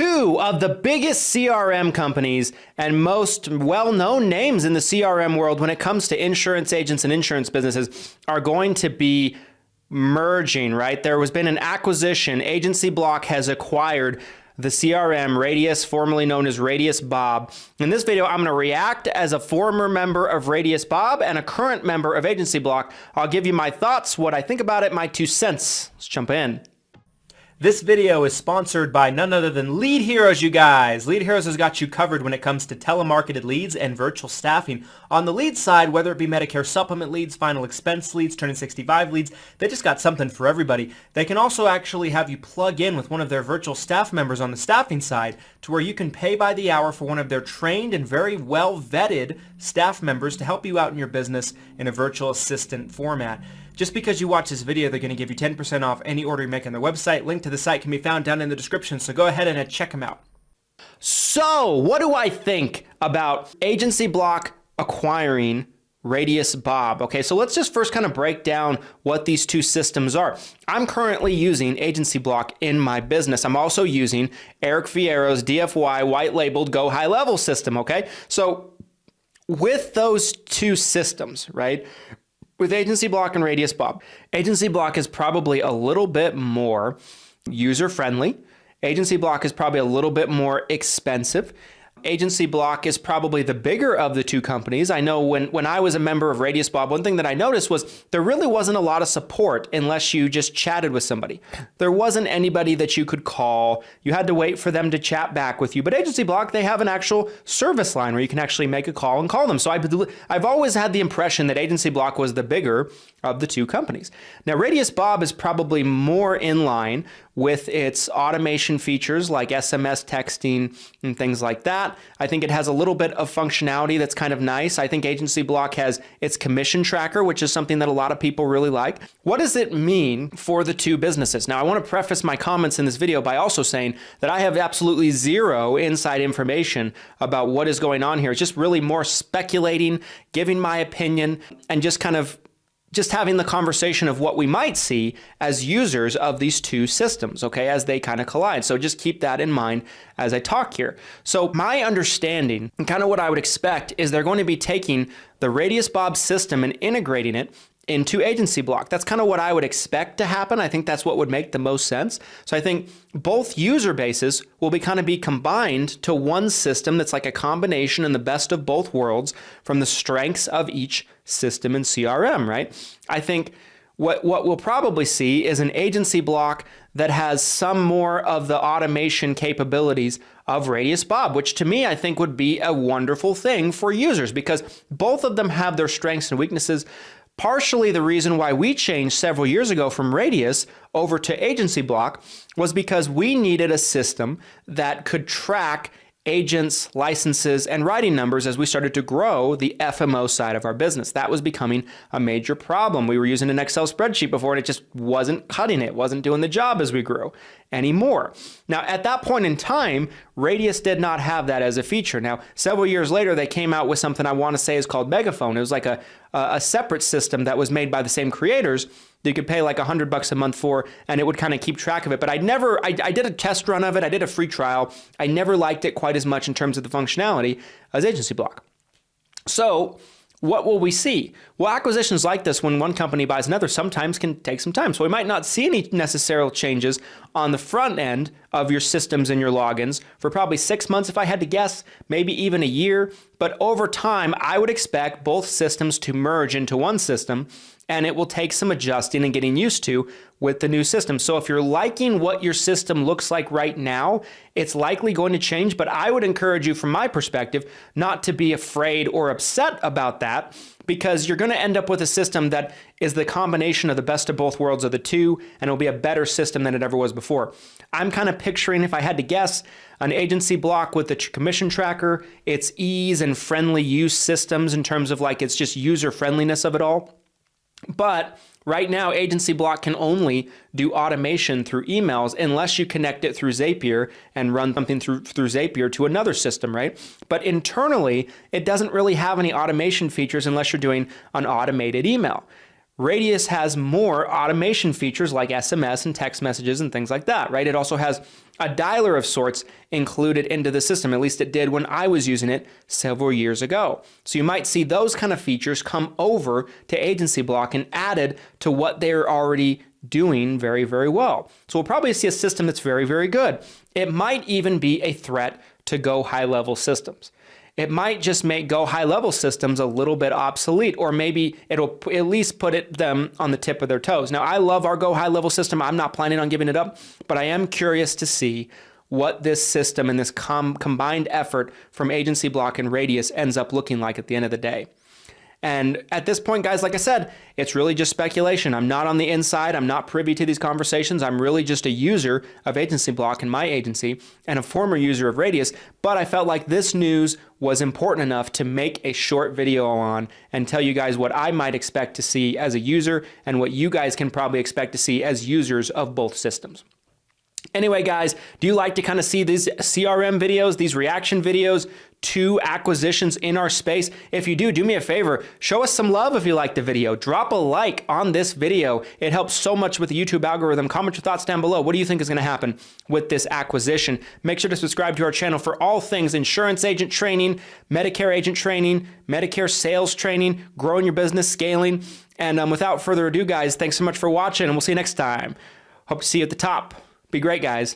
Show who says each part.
Speaker 1: Two of the biggest CRM companies and most well-known names in the CRM world when it comes to insurance agents and insurance businesses are going to be merging, right? There has been an acquisition. AgencyBloc has acquired the CRM Radius, formerly known as Radius Bob. In this video, I'm going to react as a former member of Radius Bob and a current member of AgencyBloc. I'll give you my thoughts, what I think about it, my 2 cents. Let's jump in. This video is sponsored by none other than Lead Heroes, you guys. Lead Heroes has got you covered when it comes to telemarketed leads and virtual staffing. On the lead side, whether it be Medicare supplement leads, final expense leads, turning 65 leads, they just got something for everybody. They can also actually have you plug in with one of their virtual staff members on the staffing side to where you can pay by the hour for one of their trained and very well vetted staff members to help you out in your business in a virtual assistant format. Just because you watch this video, they're going to give you 10% off any order you make on their website. Link to the site can be found down in the description, so go ahead and check them out. So, what do I think about AgencyBloc acquiring Radius Bob? Okay, so let's just first kind of break down what these two systems are. I'm currently using AgencyBloc in my business. I'm also using Eric Fierro's DFY white labeled Go High Level system, okay? So, with those two systems, right? With AgencyBloc and Radius Bob, AgencyBloc is probably a little bit more user-friendly. AgencyBloc is probably a little bit more expensive. AgencyBloc is probably the bigger of the two companies. I know when I was a member of Radius Bob, one thing that I noticed was there really wasn't a lot of support unless you just chatted with somebody. There wasn't anybody that you could call. You had to wait for them to chat back with you. But AgencyBloc, they have an actual service line where you can actually make a call and call them. So I've always had the impression that AgencyBloc was the bigger of the two companies. Now, Radius Bob is probably more in line with its automation features like SMS texting and things like that. I think it has a little bit of functionality that's kind of nice. I think AgencyBloc has its commission tracker, which is something that a lot of people really like. What does it mean for the two businesses? Now, I want to preface my comments in this video by also saying that I have absolutely zero inside information about what is going on here. It's just really more speculating, giving my opinion, and just having the conversation of what we might see as users of these two systems, okay, as they kind of collide. So just keep that in mind as I talk here. So my understanding and kind of what I would expect is they're going to be taking the Radius Bob system and integrating it into AgencyBloc. That's kind of what I would expect to happen. I think that's what would make the most sense. So I think both user bases will be combined to one system that's like a combination and the best of both worlds from the strengths of each system in CRM, right? I think what we'll probably see is an AgencyBloc that has some more of the automation capabilities of Radius Bob, which to me I think would be a wonderful thing for users because both of them have their strengths and weaknesses. Partially the reason why we changed several years ago from Radius over to AgencyBloc was because we needed a system that could track agents, licenses, and writing numbers as we started to grow the FMO side of our business. That was becoming a major problem. We were using an Excel spreadsheet before and it just wasn't cutting it, wasn't doing the job as we grew anymore. Now, at that point in time, Radius did not have that as a feature. Now, several years later, they came out with something I want to say is called Megaphone. It was like a separate system that was made by the same creators that you could pay like $100 a month for, and it would kind of keep track of it. But I did a test run of it. I did a free trial. I never liked it quite as much in terms of the functionality as AgencyBloc. So what will we see? Well, acquisitions like this, when one company buys another, sometimes can take some time. So we might not see any necessary changes on the front end of your systems and your logins for probably 6 months, if I had to guess, maybe even a year. But over time, I would expect both systems to merge into one system, and it will take some adjusting and getting used to with the new system. So if you're liking what your system looks like right now, it's likely going to change, but I would encourage you from my perspective not to be afraid or upset about that because you're going to end up with a system that is the combination of the best of both worlds of the two, and it'll be a better system than it ever was before. I'm kind of picturing, if I had to guess, an AgencyBloc with the commission tracker, its ease and friendly use systems in terms of like its just user friendliness of it all. But right now, AgencyBloc can only do automation through emails unless you connect it through Zapier and run something through Zapier to another system, right? But internally, it doesn't really have any automation features unless you're doing an automated email. Radius has more automation features like SMS and text messages and things like that, right? It also has a dialer of sorts included into the system. At least it did when I was using it several years ago. So you might see those kind of features come over to AgencyBloc and added to what they're already doing very, very well. So we'll probably see a system that's very, very good. It might even be a threat to Go high-level systems. It might just make Go high-level systems a little bit obsolete, or maybe it'll at least put them on the tip of their toes. Now, I love our Go high-level system. I'm not planning on giving it up, but I am curious to see what this system and this combined effort from AgencyBloc and Radius ends up looking like at the end of the day. And at this point, guys, like I said, it's really just speculation. I'm not on the inside. I'm not privy to these conversations. I'm really just a user of AgencyBloc in my agency and a former user of Radius. But I felt like this news was important enough to make a short video on and tell you guys what I might expect to see as a user and what you guys can probably expect to see as users of both systems. Anyway, guys, do you like to kind of see these CRM videos, these reaction videos to acquisitions in our space? If you do me a favor, show us some love if you like the video. Drop a like on this video. It helps so much with the YouTube algorithm. Comment your thoughts down below. What do you think is going to happen with this acquisition? Make sure to subscribe to our channel for all things insurance agent training, Medicare agent training, Medicare sales training, growing your business, scaling. And without further ado, guys, thanks so much for watching, and we'll see you next time. Hope to see you at the top. Be great, guys.